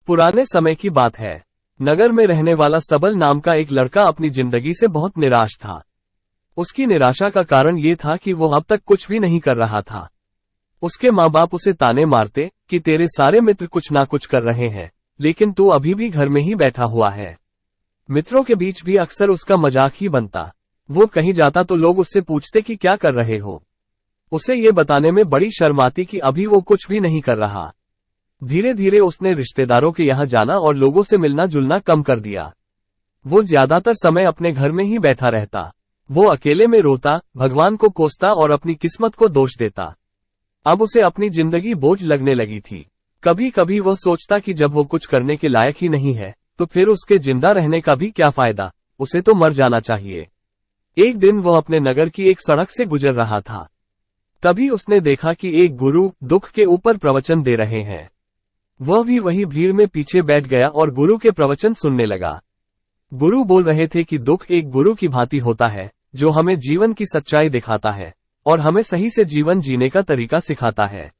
पुराने समय की बात है। नगर में रहने वाला सबल नाम का एक लड़का अपनी जिंदगी से बहुत निराश था। उसकी निराशा का कारण ये था कि वो अब तक कुछ भी नहीं कर रहा था। उसके माँ बाप उसे ताने मारते कि तेरे सारे मित्र कुछ ना कुछ कर रहे हैं, लेकिन तू अभी भी घर में ही बैठा हुआ है। मित्रों के बीच भी अक्सर उसका मजाक ही बनता। वो कहीं जाता तो लोग उससे पूछते कि क्या कर रहे हो। उसे ये बताने में बड़ी शर्म आती कि अभी वो कुछ भी नहीं कर रहा। धीरे धीरे उसने रिश्तेदारों के यहाँ जाना और लोगों से मिलना जुलना कम कर दिया। वो ज्यादातर समय अपने घर में ही बैठा रहता। वो अकेले में रोता, भगवान को कोसता और अपनी किस्मत को दोष देता। अब उसे अपनी जिंदगी बोझ लगने लगी थी। कभी कभी वह सोचता कि जब वो कुछ करने के लायक ही नहीं है तो फिर उसके जिंदा रहने का भी क्या फायदा, उसे तो मर जाना चाहिए। एक दिन वह अपने नगर की एक सड़क से गुजर रहा था। तभी उसने देखा कि एक गुरु दुख के ऊपर प्रवचन दे रहे हैं। वह भी वही भीड़ में पीछे बैठ गया और गुरु के प्रवचन सुनने लगा। गुरु बोल रहे थे कि दुख एक गुरु की भांति होता है जो हमें जीवन की सच्चाई दिखाता है और हमें सही से जीवन जीने का तरीका सिखाता है।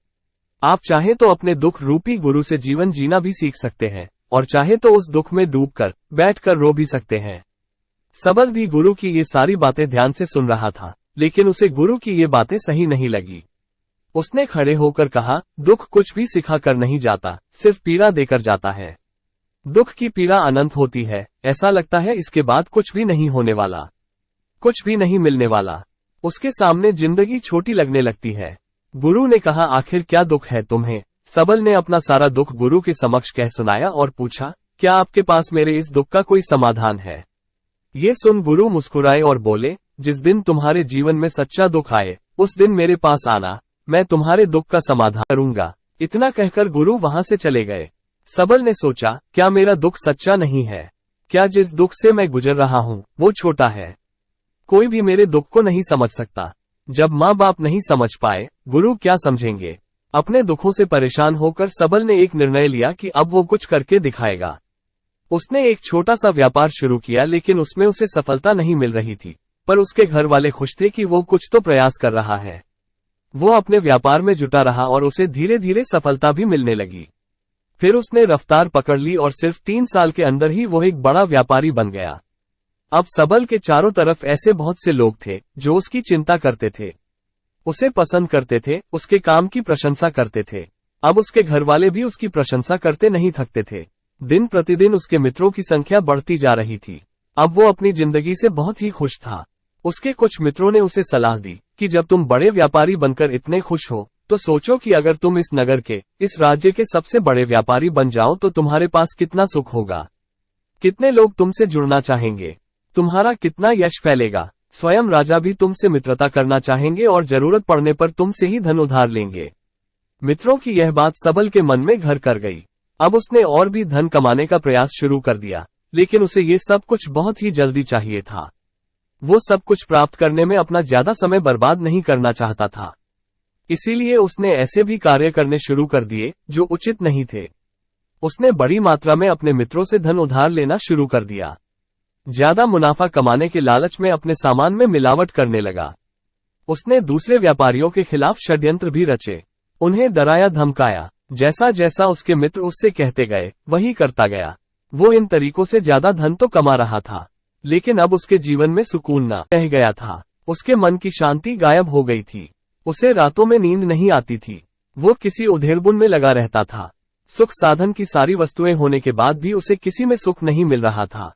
आप चाहे तो अपने दुख रूपी गुरु से जीवन जीना भी सीख सकते हैं और चाहे तो उस दुख में डूबकर बैठकर रो भी सकते हैं। सबल भी गुरु की ये सारी बातें ध्यान से सुन रहा था, लेकिन उसे गुरु की ये बातें सही नहीं लगी। उसने खड़े होकर कहा, दुख कुछ भी सिखा कर नहीं जाता, सिर्फ पीड़ा देकर जाता है। दुख की पीड़ा अनंत होती है, ऐसा लगता है इसके बाद कुछ भी नहीं होने वाला, कुछ भी नहीं मिलने वाला। उसके सामने जिंदगी छोटी लगने लगती है। गुरु ने कहा, आखिर क्या दुख है तुम्हें? सबल ने अपना सारा दुख गुरु के समक्ष कह सुनाया और पूछा, क्या आपके पास मेरे इस दुख का कोई समाधान है? ये सुन गुरु मुस्कुराए और बोले, जिस दिन तुम्हारे जीवन में सच्चा दुख आए उस दिन मेरे पास आना, मैं तुम्हारे दुख का समाधान करूंगा। इतना कहकर गुरु वहां से चले गए। सबल ने सोचा, क्या मेरा दुख सच्चा नहीं है? क्या जिस दुख से मैं गुजर रहा हूँ वो छोटा है? कोई भी मेरे दुख को नहीं समझ सकता। जब माँ बाप नहीं समझ पाए, गुरु क्या समझेंगे? अपने दुखों से परेशान होकर सबल ने एक निर्णय लिया कि अब वो कुछ करके दिखाएगा। उसने एक छोटा सा व्यापार शुरू किया, लेकिन उसमें उसे सफलता नहीं मिल रही थी, पर उसके घर वाले खुश थे कि वो कुछ तो प्रयास कर रहा है। वो अपने व्यापार में जुटा रहा और उसे धीरे धीरे सफलता भी मिलने लगी। फिर उसने रफ्तार पकड़ ली और सिर्फ 3 साल के अंदर ही वो एक बड़ा व्यापारी बन गया। अब सबल के चारों तरफ ऐसे बहुत से लोग थे जो उसकी चिंता करते थे, उसे पसंद करते थे, उसके काम की प्रशंसा करते थे। अब उसके घर वाले भी उसकी प्रशंसा करते नहीं थकते थे। दिन प्रतिदिन उसके मित्रों की संख्या बढ़ती जा रही थी। अब वो अपनी जिंदगी से बहुत ही खुश था। उसके कुछ मित्रों ने उसे सलाह दी कि जब तुम बड़े व्यापारी बनकर इतने खुश हो तो सोचो कि अगर तुम इस नगर के, इस राज्य के सबसे बड़े व्यापारी बन जाओ तो तुम्हारे पास कितना सुख होगा, कितने लोग तुमसे जुड़ना चाहेंगे, तुम्हारा कितना यश फैलेगा। स्वयं राजा भी तुमसे मित्रता करना चाहेंगे और जरूरत पड़ने पर तुमसे ही धन उधार लेंगे। मित्रों की यह बात सबल के मन में घर कर गई। अब उसने और भी धन कमाने का प्रयास शुरू कर दिया, लेकिन उसे ये सब कुछ बहुत ही जल्दी चाहिए था। वो सब कुछ प्राप्त करने में अपना ज्यादा समय बर्बाद नहीं करना चाहता था। इसीलिए उसने ऐसे भी कार्य करने शुरू कर दिए जो उचित नहीं थे। उसने बड़ी मात्रा में अपने मित्रों से धन उधार लेना शुरू कर दिया। ज्यादा मुनाफा कमाने के लालच में अपने सामान में मिलावट करने लगा। उसने दूसरे व्यापारियों के खिलाफ षड्यंत्र भी रचे, उन्हें डराया धमकाया। जैसा जैसा उसके मित्र उससे कहते गए वही करता गया। वो इन तरीकों से ज्यादा धन तो कमा रहा था, लेकिन अब उसके जीवन में सुकून न रह गया था। उसके मन की शांति गायब हो गई थी। उसे रातों में नींद नहीं आती थी। वो किसी उधेड़बुन में लगा रहता था। सुख साधन की सारी वस्तुएं होने के बाद भी उसे किसी में सुख नहीं मिल रहा था।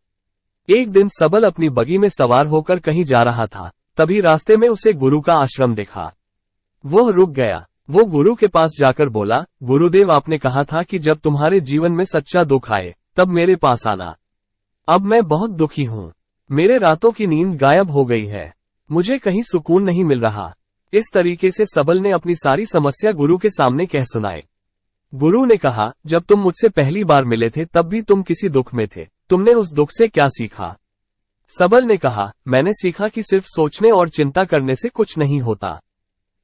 एक दिन सबल अपनी बगी में सवार होकर कहीं जा रहा था। तभी रास्ते में उसे गुरु का आश्रम देखा। वो रुक गया। वो गुरु के पास जाकर बोला, गुरुदेव, आपने कहा था कि जब तुम्हारे जीवन में सच्चा दुख आए तब मेरे पास आना। अब मैं बहुत दुखी हूँ। मेरे रातों की नींद गायब हो गई है। मुझे कहीं सुकून नहीं मिल रहा। इस तरीके से सबल ने अपनी सारी समस्या गुरु के सामने कह सुनाए। गुरु ने कहा, जब तुम मुझसे पहली बार मिले थे तब भी तुम किसी दुख में थे। तुमने उस दुख से क्या सीखा? सबल ने कहा, मैंने सीखा कि सिर्फ सोचने और चिंता करने से कुछ नहीं होता।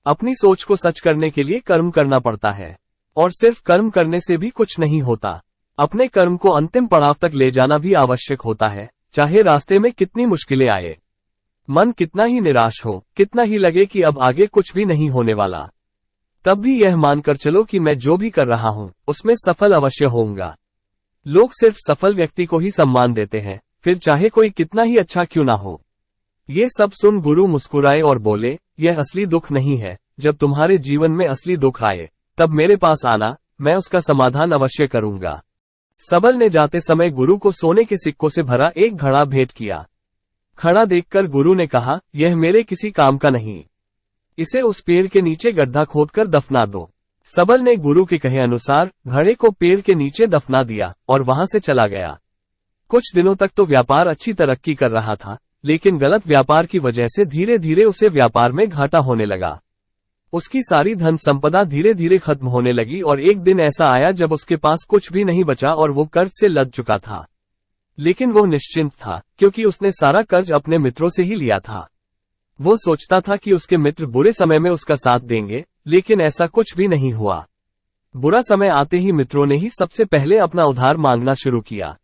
अपनी सोच को सच करने के लिए कर्म करना पड़ता है, और सिर्फ कर्म करने से भी कुछ नहीं होता। अपने कर्म को अंतिम पड़ाव तक ले जाना भी आवश्यक होता है, चाहे रास्ते में कितनी मुश्किलें आए। मन कितना ही निराश हो, कितना ही लगे कि अब आगे कुछ भी नहीं होने वाला, तब भी यह मानकर चलो कि मैं जो भी कर रहा हूँ उसमें सफल अवश्य होऊंगा। लोग सिर्फ सफल व्यक्ति को ही सम्मान देते हैं, फिर चाहे कोई कितना ही अच्छा क्यों ना हो। ये सब सुन गुरु मुस्कुराए और बोले, यह असली दुख नहीं है। जब तुम्हारे जीवन में असली दुख आए तब मेरे पास आना, मैं उसका समाधान अवश्य करूंगा। सबल ने जाते समय गुरु को सोने के सिक्कों से भरा एक घड़ा भेंट किया। घड़ा देखकर गुरु ने कहा, यह मेरे किसी काम का नहीं, इसे उस पेड़ के नीचे गड्ढा खोदकर दफना दो। सबल ने गुरु के कहे अनुसार घड़े को पेड़ के नीचे दफना दिया और वहां से चला गया। कुछ दिनों तक तो व्यापार अच्छी तरक्की कर रहा था, लेकिन गलत व्यापार की वजह से धीरे धीरे उसे व्यापार में घाटा होने लगा। उसकी सारी धन संपदा धीरे धीरे खत्म होने लगी और एक दिन ऐसा आया जब उसके पास कुछ भी नहीं बचा और वो कर्ज से लद चुका था। लेकिन वो निश्चिंत था, क्योंकि उसने सारा कर्ज अपने मित्रों से ही लिया था। वो सोचता था कि उसके मित्र बुरे समय में उसका साथ देंगे, लेकिन ऐसा कुछ भी नहीं हुआ। बुरा समय आते ही मित्रों ने ही सबसे पहले अपना उधार मांगना शुरू किया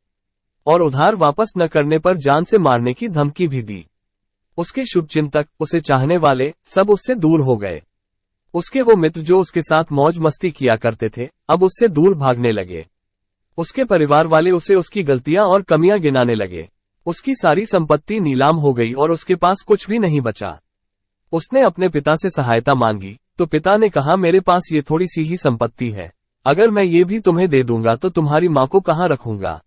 और उधार वापस न करने पर जान से मारने की धमकी भी दी। उसके शुभचिंतक, उसे चाहने वाले सब उससे दूर हो गए। उसके वो मित्र जो उसके साथ मौज मस्ती किया करते थे, अब उससे दूर भागने लगे। उसके परिवार वाले उसे उसकी गलतियां और कमियां गिनाने लगे। उसकी सारी संपत्ति नीलाम हो गई और उसके पास कुछ भी नहीं बचा। उसने अपने पिता से सहायता मांगी तो पिता ने कहा, मेरे पास ये थोड़ी सी ही संपत्ति है, अगर मैं ये भी तुम्हें दे दूंगा तो तुम्हारी माँ को कहाँ रखूंगा।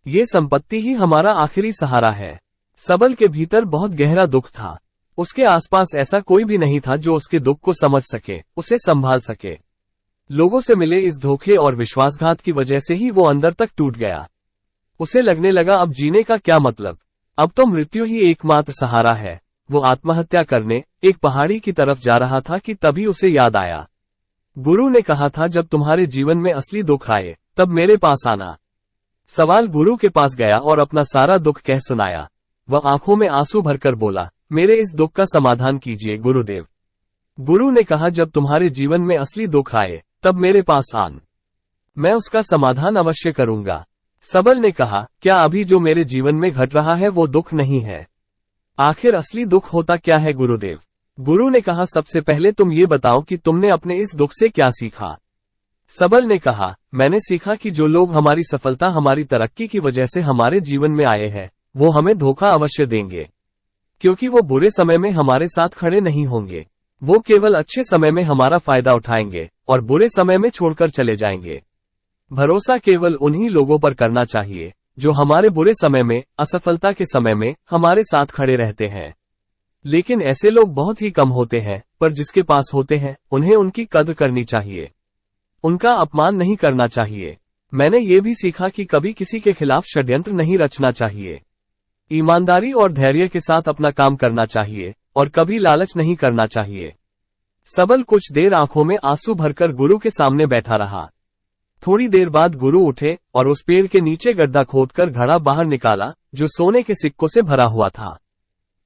ये संपत्ति ही हमारा आखिरी सहारा है। सबल के भीतर बहुत गहरा दुख था। उसके आसपास ऐसा कोई भी नहीं था जो उसके दुख को समझ सके, उसे संभाल सके। लोगों से मिले इस धोखे और विश्वासघात की वजह से ही वो अंदर तक टूट गया। उसे लगने लगा, अब जीने का क्या मतलब, अब तो मृत्यु ही एकमात्र सहारा है। वो आत्महत्या करने एक पहाड़ी की तरफ जा रहा था कि तभी उसे याद आया, गुरु ने कहा था जब तुम्हारे जीवन में असली दुख आए तब मेरे पास आना। सवाल गुरु के पास गया और अपना सारा दुख कह सुनाया। वह आंखों में आंसू भरकर बोला, मेरे इस दुख का समाधान कीजिए गुरुदेव। गुरु ने कहा, जब तुम्हारे जीवन में असली दुख आए तब मेरे पास आन, मैं उसका समाधान अवश्य करूंगा। सबल ने कहा, क्या अभी जो मेरे जीवन में घट रहा है वो दुख नहीं है? आखिर असली दुख होता क्या है गुरुदेव? गुरु ने कहा, सबसे पहले तुम ये बताओ कि तुमने अपने इस दुख से क्या सीखा। सबल ने कहा, मैंने सीखा कि जो लोग हमारी सफलता, हमारी तरक्की की वजह से हमारे जीवन में आए हैं, वो हमें धोखा अवश्य देंगे, क्योंकि वो बुरे समय में हमारे साथ खड़े नहीं होंगे। वो केवल अच्छे समय में हमारा फायदा उठाएंगे और बुरे समय में छोड़कर चले जाएंगे। भरोसा केवल उन्हीं लोगों पर करना चाहिए जो हमारे बुरे समय में, असफलता के समय में हमारे साथ खड़े रहते हैं। लेकिन ऐसे लोग बहुत ही कम होते हैं, पर जिसके पास होते हैं उन्हें उनकी कद्र करनी चाहिए, उनका अपमान नहीं करना चाहिए। मैंने ये भी सीखा कि कभी किसी के खिलाफ षड्यंत्र नहीं रचना चाहिए। ईमानदारी और धैर्य के साथ अपना काम करना चाहिए और कभी लालच नहीं करना चाहिए। सबल कुछ देर आंखों में आंसू भरकर गुरु के सामने बैठा रहा। थोड़ी देर बाद गुरु उठे और उस पेड़ के नीचे गड्ढा खोदकर घड़ा बाहर निकाला जो सोने के सिक्कों से भरा हुआ था,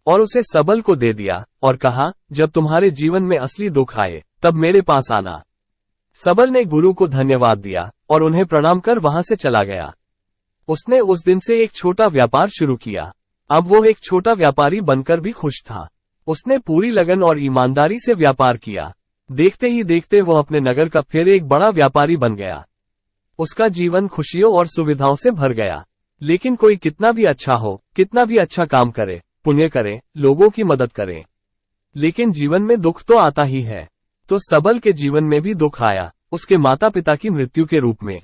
और उसे सबल को दे दिया और कहा, जब तुम्हारे जीवन में असली दुख आए तब मेरे पास आना। सबल ने गुरु को धन्यवाद दिया और उन्हें प्रणाम कर वहां से चला गया। उसने उस दिन से एक छोटा व्यापार शुरू किया। अब वो एक छोटा व्यापारी बनकर भी खुश था। उसने पूरी लगन और ईमानदारी से व्यापार किया। देखते ही देखते वो अपने नगर का फिर एक बड़ा व्यापारी बन गया। उसका जीवन खुशियों और सुविधाओं से भर गया। लेकिन कोई कितना भी अच्छा हो, कितना भी अच्छा काम करे, पुण्य करे, लोगों की मदद करे, लेकिन जीवन में दुख तो आता ही है। तो सबल के जीवन में भी दुख आया, उसके माता पिता की मृत्यु के रूप में।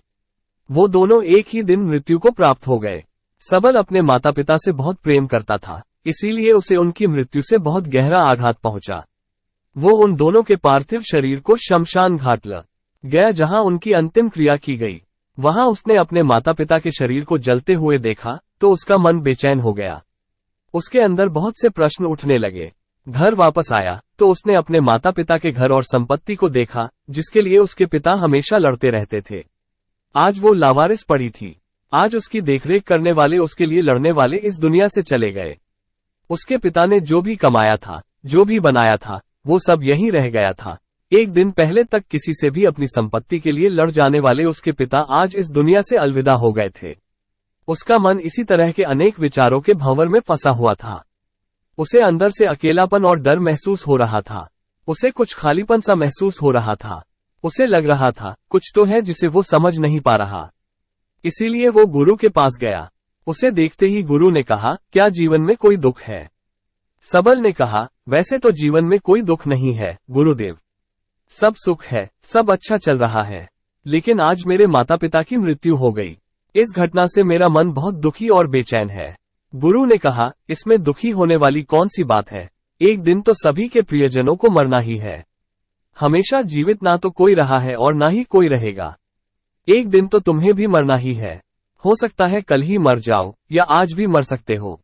वो दोनों एक ही दिन मृत्यु को प्राप्त हो गए। सबल अपने माता पिता से बहुत प्रेम करता था, इसीलिए उसे उनकी मृत्यु से बहुत गहरा आघात पहुंचा। वो उन दोनों के पार्थिव शरीर को शमशान घाट ले गया जहां उनकी अंतिम क्रिया की गई। वहां उसने अपने माता पिता के शरीर को जलते हुए देखा तो उसका मन बेचैन हो गया। उसके अंदर बहुत से प्रश्न उठने लगे। घर वापस आया तो उसने अपने माता पिता के घर और संपत्ति को देखा जिसके लिए उसके पिता हमेशा लड़ते रहते थे। आज वो लावारिस पड़ी थी। आज उसकी देखरेख करने वाले, उसके लिए लड़ने वाले इस दुनिया से चले गए। उसके पिता ने जो भी कमाया था, जो भी बनाया था, वो सब यहीं रह गया था। एक दिन पहले तक किसी से भी अपनी संपत्ति के लिए लड़ जाने वाले उसके पिता आज इस दुनिया से अलविदा हो गए थे। उसका मन इसी तरह के अनेक विचारों के भंवर में फंसा हुआ था। उसे अंदर से अकेलापन और डर महसूस हो रहा था। उसे कुछ खालीपन सा महसूस हो रहा था। उसे लग रहा था कुछ तो है जिसे वो समझ नहीं पा रहा। इसीलिए वो गुरु के पास गया। उसे देखते ही गुरु ने कहा, क्या जीवन में कोई दुख है? सबल ने कहा, वैसे तो जीवन में कोई दुख नहीं है गुरुदेव, सब सुख है, सब अच्छा चल रहा है। लेकिन आज मेरे माता पिता की मृत्यु हो गई। इस घटना से मेरा मन बहुत दुखी और बेचैन है। गुरु ने कहा, इसमें दुखी होने वाली कौन सी बात है? एक दिन तो सभी के प्रियजनों को मरना ही है। हमेशा जीवित ना तो कोई रहा है और ना ही कोई रहेगा। एक दिन तो तुम्हें भी मरना ही है। हो सकता है कल ही मर जाओ या आज भी मर सकते हो।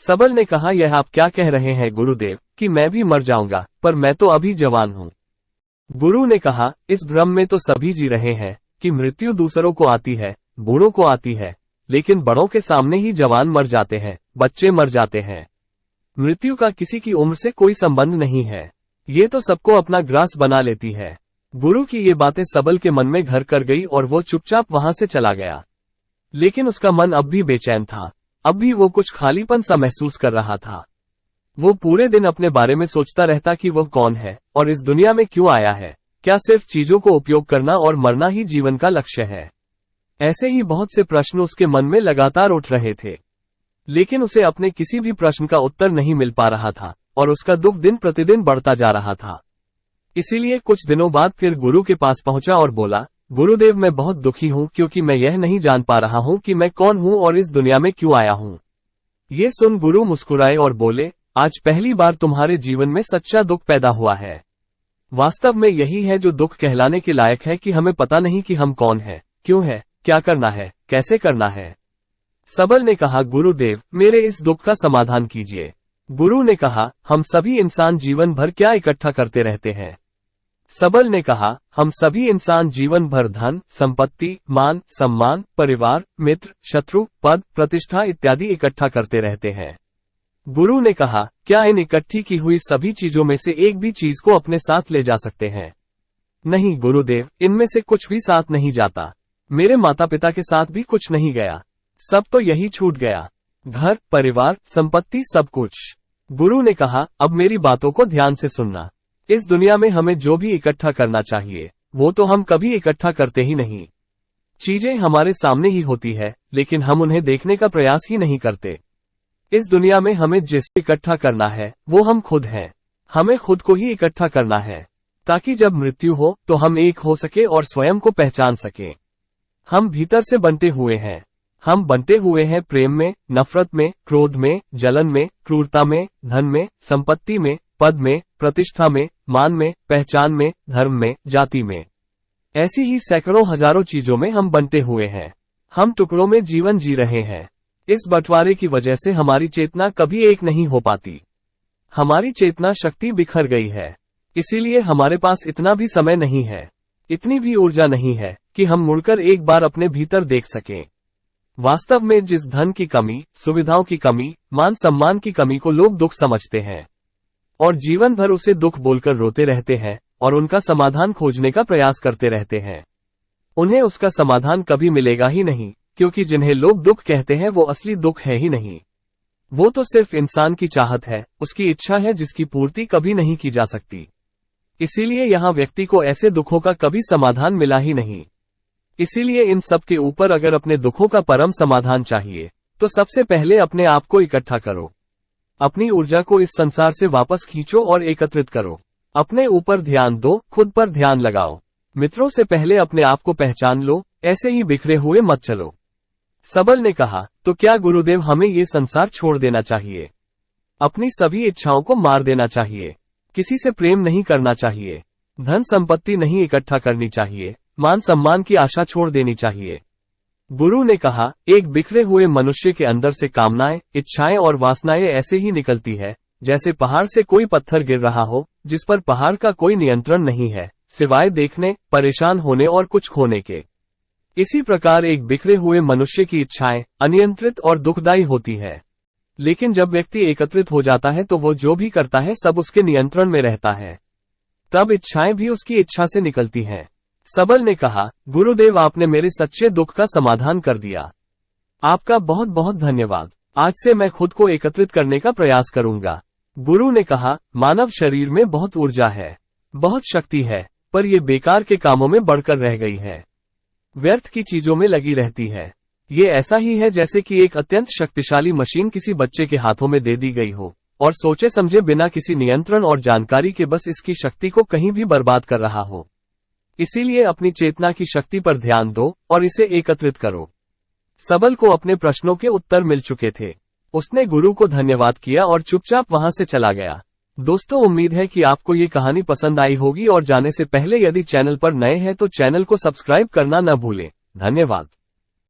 सबल ने कहा, यह आप क्या कह रहे हैं गुरुदेव कि मैं भी मर जाऊंगा, पर मैं तो अभी जवान हूं। गुरु ने कहा, इस भ्रम में तो सभी जी रहे हैं कि मृत्यु दूसरों को आती है, बूढ़ों को आती है, लेकिन बड़ों के सामने ही जवान मर जाते हैं, बच्चे मर जाते हैं। मृत्यु का किसी की उम्र से कोई संबंध नहीं है। ये तो सबको अपना ग्रास बना लेती है। गुरु की ये बातें सबल के मन में घर कर गई और वो चुपचाप वहां से चला गया। लेकिन उसका मन अब भी बेचैन था। अब भी वो कुछ खालीपन सा महसूस कर रहा था। वो पूरे दिन अपने बारे में सोचता रहता कि वह कौन है और इस दुनिया में क्यों आया है। क्या सिर्फ चीजों को उपयोग करना और मरना ही जीवन का लक्ष्य है? ऐसे ही बहुत से प्रश्न उसके मन में लगातार उठ रहे थे, लेकिन उसे अपने किसी भी प्रश्न का उत्तर नहीं मिल पा रहा था और उसका दुख दिन प्रतिदिन बढ़ता जा रहा था। इसीलिए कुछ दिनों बाद फिर गुरु के पास पहुंचा और बोला, गुरुदेव मैं बहुत दुखी हूं क्योंकि मैं यह नहीं जान पा रहा हूं कि मैं कौन हूं और इस दुनिया में क्यों आया हूं। ये सुन गुरु मुस्कुराए और बोले, आज पहली बार तुम्हारे जीवन में सच्चा दुख पैदा हुआ है। वास्तव में यही है जो दुख कहलाने के लायक है कि हमें पता नहीं कि हम कौन है, क्यों है, क्या करना है, कैसे करना है। सबल ने कहा, गुरुदेव मेरे इस दुख का समाधान कीजिए। गुरु ने कहा, हम सभी इंसान जीवन भर क्या इकट्ठा करते रहते हैं? सबल ने कहा, हम सभी इंसान जीवन भर धन, संपत्ति, मान, सम्मान, परिवार, मित्र, शत्रु, पद, प्रतिष्ठा इत्यादि इकट्ठा करते रहते हैं। गुरु ने कहा, क्या इन इकट्ठी की हुई सभी चीजों में से एक भी चीज को अपने साथ ले जा सकते हैं? नहीं गुरुदेव, इनमें से कुछ भी साथ नहीं जाता। मेरे माता पिता के साथ भी कुछ नहीं गया, सब तो यही छूट गया, घर, परिवार, संपत्ति, सब कुछ। गुरु ने कहा, अब मेरी बातों को ध्यान से सुनना। इस दुनिया में हमें जो भी इकट्ठा करना चाहिए वो तो हम कभी इकट्ठा करते ही नहीं। चीजें हमारे सामने ही होती है, लेकिन हम उन्हें देखने का प्रयास ही नहीं करते। इस दुनिया में हमें जिस इकट्ठा करना है वो हम खुद हैं। हमें खुद को ही इकट्ठा करना है, ताकि जब मृत्यु हो तो हम एक हो सके और स्वयं को पहचान सके। हम भीतर से बंटे हुए हैं। हम बंटे हुए हैं प्रेम में, नफरत में, क्रोध में, जलन में, क्रूरता में, धन में, संपत्ति में, पद में, प्रतिष्ठा में, मान में, पहचान में, धर्म में, जाति में। ऐसी ही सैकड़ों हजारों चीजों में हम बंटे हुए हैं। हम टुकड़ों में जीवन जी रहे हैं। इस बंटवारे की वजह से हमारी चेतना कभी एक नहीं हो पाती। हमारी चेतना शक्ति बिखर गई है। इसीलिए हमारे पास इतना भी समय नहीं है, इतनी भी ऊर्जा नहीं है कि हम मुड़कर एक बार अपने भीतर देख सकें। वास्तव में जिस धन की कमी, सुविधाओं की कमी, मान सम्मान की कमी को लोग दुख समझते हैं और जीवन भर उसे दुख बोलकर रोते रहते हैं और उनका समाधान खोजने का प्रयास करते रहते हैं, उन्हें उसका समाधान कभी मिलेगा ही नहीं, क्योंकि जिन्हें लोग दुख कहते हैं वो असली दुख है ही नहीं। वो तो सिर्फ इंसान की चाहत है, उसकी इच्छा है जिसकी पूर्ति कभी नहीं की जा सकती। इसीलिए यहाँ व्यक्ति को ऐसे दुखों का कभी समाधान मिला ही नहीं। इसीलिए इन सब के ऊपर अगर अपने दुखों का परम समाधान चाहिए तो सबसे पहले अपने आप को इकट्ठा करो। अपनी ऊर्जा को इस संसार से वापस खींचो और एकत्रित करो। अपने ऊपर ध्यान दो, खुद पर ध्यान लगाओ। मित्रों से पहले अपने आप को पहचान लो, ऐसे ही बिखरे हुए मत चलो। सबल ने कहा, तो क्या गुरुदेव हमें ये संसार छोड़ देना चाहिए? अपनी सभी इच्छाओं को मार देना चाहिए? किसी से प्रेम नहीं करना चाहिए? धन संपत्ति नहीं इकट्ठा करनी चाहिए? मान सम्मान की आशा छोड़ देनी चाहिए? गुरु ने कहा, एक बिखरे हुए मनुष्य के अंदर से कामनाएं, इच्छाएं और वासनाएं ऐसे ही निकलती है जैसे पहाड़ से कोई पत्थर गिर रहा हो जिस पर पहाड़ का कोई नियंत्रण नहीं है, सिवाय देखने, परेशान होने और कुछ खोने के। इसी प्रकार एक बिखरे हुए मनुष्य की इच्छाएं अनियंत्रित और दुखदायी होती है, लेकिन जब व्यक्ति एकत्रित हो जाता है तो वो जो भी करता है सब उसके नियंत्रण में रहता है। तब इच्छाएं भी उसकी इच्छा से निकलती हैं। सबल ने कहा, गुरुदेव आपने मेरे सच्चे दुख का समाधान कर दिया। आपका बहुत बहुत धन्यवाद। आज से मैं खुद को एकत्रित करने का प्रयास करूंगा। गुरु ने कहा, मानव शरीर में बहुत ऊर्जा है, बहुत शक्ति है, पर यह बेकार के कामों में बढ़कर रह गई है। व्यर्थ की चीजों में लगी रहती है। ये ऐसा ही है जैसे कि एक अत्यंत शक्तिशाली मशीन किसी बच्चे के हाथों में दे दी गई हो और सोचे समझे बिना किसी नियंत्रण और जानकारी के बस इसकी शक्ति को कहीं भी बर्बाद कर रहा हो। इसीलिए अपनी चेतना की शक्ति पर ध्यान दो और इसे एकत्रित करो। सबल को अपने प्रश्नों के उत्तर मिल चुके थे। उसने गुरु को धन्यवाद किया और चुपचाप वहां से चला गया। दोस्तों, उम्मीद है कि आपको ये कहानी पसंद आई होगी और जाने से पहले यदि चैनल पर नए हैं तो चैनल को सब्सक्राइब करना न भूलें। धन्यवाद।